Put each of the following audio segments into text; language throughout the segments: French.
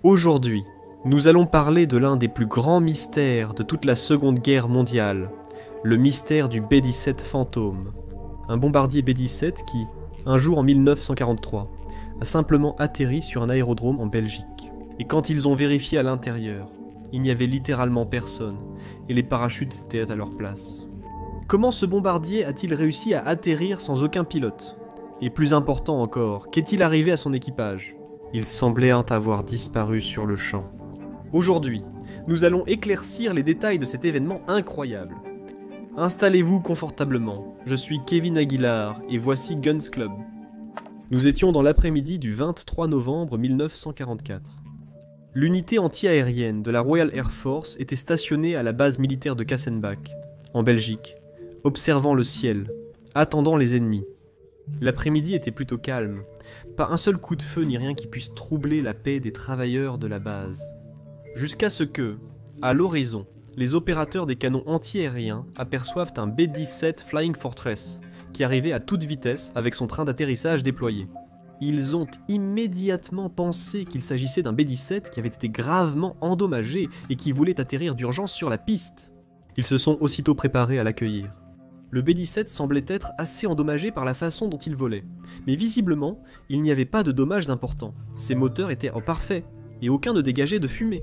Aujourd'hui, nous allons parler de l'un des plus grands mystères de toute la Seconde Guerre mondiale, le mystère du B-17 fantôme. Un bombardier B-17 qui, un jour en 1943, a simplement atterri sur un aérodrome en Belgique. Et quand ils ont vérifié à l'intérieur, il n'y avait littéralement personne, et les parachutes étaient à leur place. Comment ce bombardier a-t-il réussi à atterrir sans aucun pilote? Et plus important encore, qu'est-il arrivé à son équipage? Il semblait avoir disparu sur le champ. Aujourd'hui, nous allons éclaircir les détails de cet événement incroyable. Installez-vous confortablement, je suis Kevin Aguilar et voici Guns Club. Nous étions dans l'après-midi du 23 novembre 1944. L'unité anti-aérienne de la Royal Air Force était stationnée à la base militaire de Kassenbach, en Belgique, observant le ciel, attendant les ennemis. L'après-midi était plutôt calme, pas un seul coup de feu ni rien qui puisse troubler la paix des travailleurs de la base. Jusqu'à ce que, à l'horizon, les opérateurs des canons anti-aériens aperçoivent un B-17 Flying Fortress qui arrivait à toute vitesse avec son train d'atterrissage déployé. Ils ont immédiatement pensé qu'il s'agissait d'un B-17 qui avait été gravement endommagé et qui voulait atterrir d'urgence sur la piste. Ils se sont aussitôt préparés à l'accueillir. Le B-17 semblait être assez endommagé par la façon dont il volait, mais visiblement, il n'y avait pas de dommages importants. Ses moteurs étaient en parfait, et aucun ne dégageait de fumée.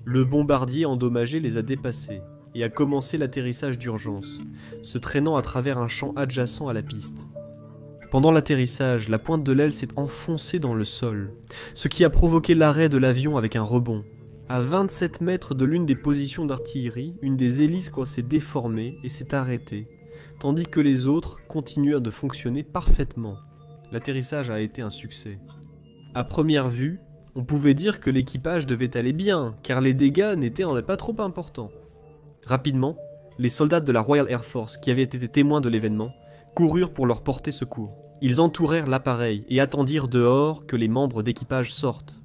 Le bombardier endommagé les a dépassés, et a commencé l'atterrissage d'urgence, se traînant à travers un champ adjacent à la piste. Pendant l'atterrissage, la pointe de l'aile s'est enfoncée dans le sol, ce qui a provoqué l'arrêt de l'avion avec un rebond. À 27 mètres de l'une des positions d'artillerie, une des hélices s'est déformée et s'est arrêtée, tandis que les autres continuèrent de fonctionner parfaitement. L'atterrissage a été un succès. À première vue, on pouvait dire que l'équipage devait aller bien, car les dégâts n'étaient pas trop importants. Rapidement, les soldats de la Royal Air Force, qui avaient été témoins de l'événement, coururent pour leur porter secours. Ils entourèrent l'appareil et attendirent dehors que les membres d'équipage sortent.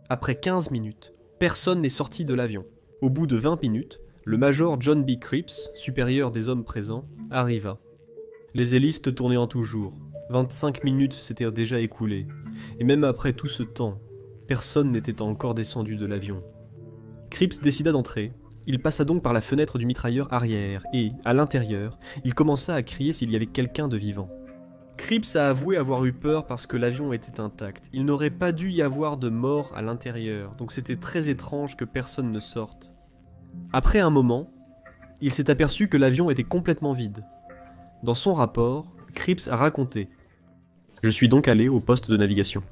Après 15 minutes, personne n'est sorti de l'avion. Au bout de 20 minutes, le major John B. Cripps, supérieur des hommes présents, arriva. Les hélices tournaient en toujours. 25 minutes s'étaient déjà écoulées. Et même après tout ce temps, personne n'était encore descendu de l'avion. Cripps décida d'entrer. Il passa donc par la fenêtre du mitrailleur arrière et, à l'intérieur, il commença à crier s'il y avait quelqu'un de vivant. Cripps a avoué avoir eu peur parce que l'avion était intact. Il n'aurait pas dû y avoir de mort à l'intérieur, donc c'était très étrange que personne ne sorte. Après un moment, il s'est aperçu que l'avion était complètement vide. Dans son rapport, Cripps a raconté « Je suis donc allé au poste de navigation.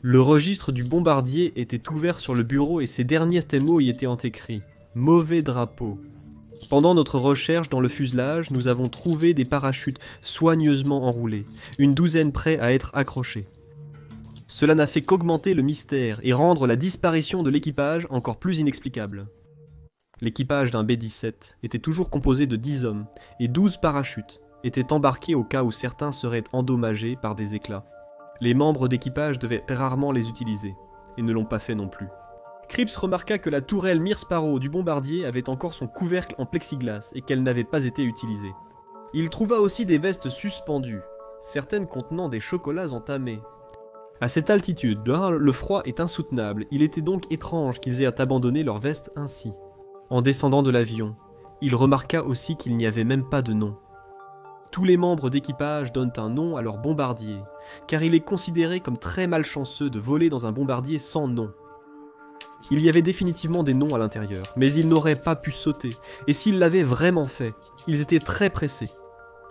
Le registre du bombardier était ouvert sur le bureau et ces derniers mots y étaient écrits. Mauvais drapeau. Pendant notre recherche dans le fuselage, nous avons trouvé des parachutes soigneusement enroulés, une douzaine prêts à être accrochés. Cela n'a fait qu'augmenter le mystère et rendre la disparition de l'équipage encore plus inexplicable. L'équipage d'un B-17 était toujours composé de 10 hommes et 12 parachutes étaient embarqués au cas où certains seraient endommagés par des éclats. Les membres d'équipage devaient rarement les utiliser, et ne l'ont pas fait non plus. Cripps remarqua que la tourelle Mearsparrow du bombardier avait encore son couvercle en plexiglas et qu'elle n'avait pas été utilisée. Il trouva aussi des vestes suspendues, certaines contenant des chocolats entamés. À cette altitude, le froid est insoutenable, il était donc étrange qu'ils aient abandonné leurs vestes ainsi. En descendant de l'avion, il remarqua aussi qu'il n'y avait même pas de nom. Tous les membres d'équipage donnent un nom à leur bombardier, car il est considéré comme très malchanceux de voler dans un bombardier sans nom. Il y avait définitivement des noms à l'intérieur, mais ils n'auraient pas pu sauter, et s'ils l'avaient vraiment fait, ils étaient très pressés,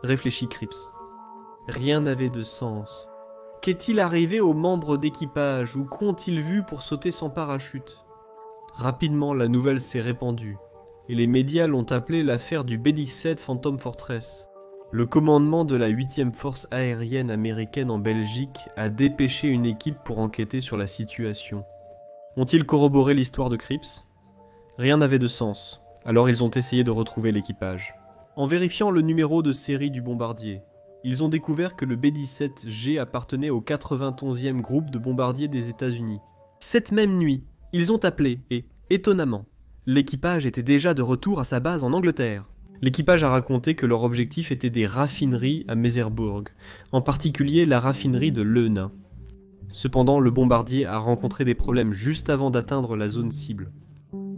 réfléchit Cripps. Rien n'avait de sens. Qu'est-il arrivé aux membres d'équipage, ou qu'ont-ils vu pour sauter sans parachute? Rapidement, la nouvelle s'est répandue, et les médias l'ont appelée l'affaire du B-17 Phantom Fortress. Le commandement de la 8e force aérienne américaine en Belgique a dépêché une équipe pour enquêter sur la situation. Ont-ils corroboré l'histoire de Cripps? Rien n'avait de sens, alors ils ont essayé de retrouver l'équipage. En vérifiant le numéro de série du bombardier, ils ont découvert que le B-17G appartenait au 91e groupe de bombardiers des États-Unis. Cette même nuit, ils ont appelé et, étonnamment, l'équipage était déjà de retour à sa base en Angleterre. L'équipage a raconté que leur objectif était des raffineries à Merseburg, en particulier la raffinerie de Leuna. Cependant, le bombardier a rencontré des problèmes juste avant d'atteindre la zone cible.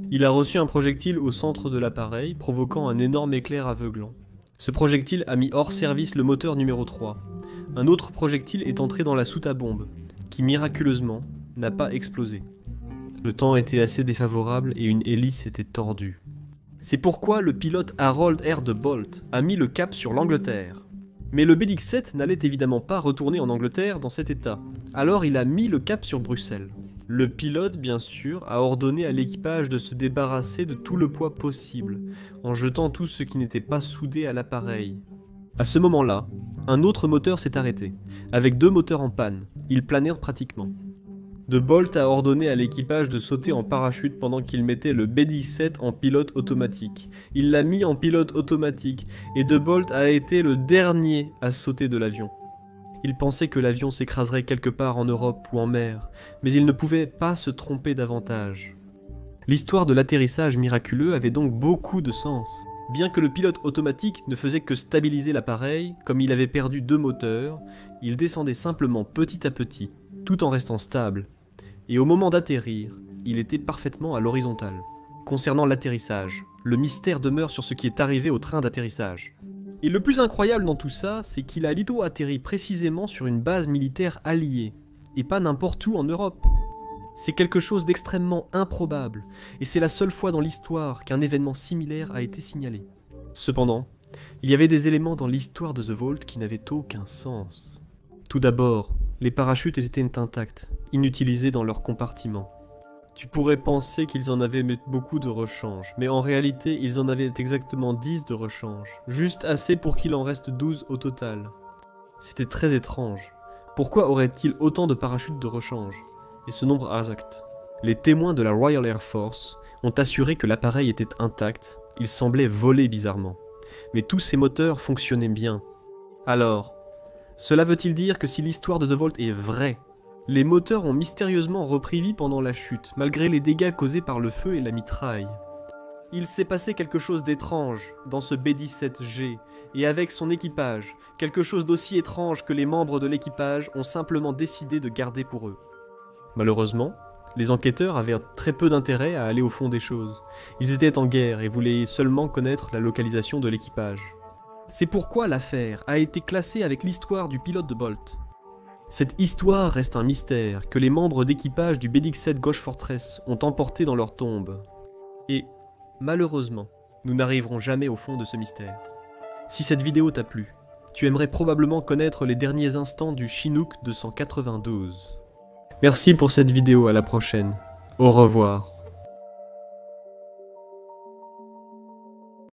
Il a reçu un projectile au centre de l'appareil, provoquant un énorme éclair aveuglant. Ce projectile a mis hors service le moteur numéro 3. Un autre projectile est entré dans la soute à bombe, qui miraculeusement n'a pas explosé. Le temps était assez défavorable et une hélice était tordue. C'est pourquoi le pilote Harold R. de Bolt a mis le cap sur l'Angleterre. Mais le BX-7 n'allait évidemment pas retourner en Angleterre dans cet état, alors il a mis le cap sur Bruxelles. Le pilote, bien sûr, a ordonné à l'équipage de se débarrasser de tout le poids possible, en jetant tout ce qui n'était pas soudé à l'appareil. À ce moment-là, un autre moteur s'est arrêté, avec 2 moteurs en panne, ils planèrent pratiquement. De Bolt a ordonné à l'équipage de sauter en parachute pendant qu'il mettait le B-17 en pilote automatique. Il l'a mis en pilote automatique, et De Bolt a été le dernier à sauter de l'avion. Il pensait que l'avion s'écraserait quelque part en Europe ou en mer, mais il ne pouvait pas se tromper davantage. L'histoire de l'atterrissage miraculeux avait donc beaucoup de sens. Bien que le pilote automatique ne faisait que stabiliser l'appareil, comme il avait perdu 2 moteurs, il descendait simplement petit à petit, tout en restant stable. Et au moment d'atterrir, il était parfaitement à l'horizontale. Concernant l'atterrissage, le mystère demeure sur ce qui est arrivé au train d'atterrissage. Et le plus incroyable dans tout ça, c'est qu'il a atterri précisément sur une base militaire alliée, et pas n'importe où en Europe. C'est quelque chose d'extrêmement improbable, et c'est la seule fois dans l'histoire qu'un événement similaire a été signalé. Cependant, il y avait des éléments dans l'histoire de The Vault qui n'avaient aucun sens. Tout d'abord, les parachutes étaient intacts, inutilisés dans leur compartiment. Tu pourrais penser qu'ils en avaient beaucoup de rechange, mais en réalité, ils en avaient exactement 10 de rechange, juste assez pour qu'il en reste 12 au total. C'était très étrange. Pourquoi aurait-il autant de parachutes de rechange? Et ce nombre exact. Les témoins de la Royal Air Force ont assuré que l'appareil était intact, il semblait voler bizarrement. Mais tous ces moteurs fonctionnaient bien. Alors, cela veut-il dire que si l'histoire de The Vault est vraie, les moteurs ont mystérieusement repris vie pendant la chute, malgré les dégâts causés par le feu et la mitraille? Il s'est passé quelque chose d'étrange dans ce B-17G, et avec son équipage, quelque chose d'aussi étrange que les membres de l'équipage ont simplement décidé de garder pour eux. Malheureusement, les enquêteurs avaient très peu d'intérêt à aller au fond des choses. Ils étaient en guerre et voulaient seulement connaître la localisation de l'équipage. C'est pourquoi l'affaire a été classée avec l'histoire du pilote de Bolt. Cette histoire reste un mystère que les membres d'équipage du BX-7 Gauche Fortress ont emporté dans leur tombe. Et, malheureusement, nous n'arriverons jamais au fond de ce mystère. Si cette vidéo t'a plu, tu aimerais probablement connaître les derniers instants du Chinook 292. Merci pour cette vidéo, à la prochaine. Au revoir.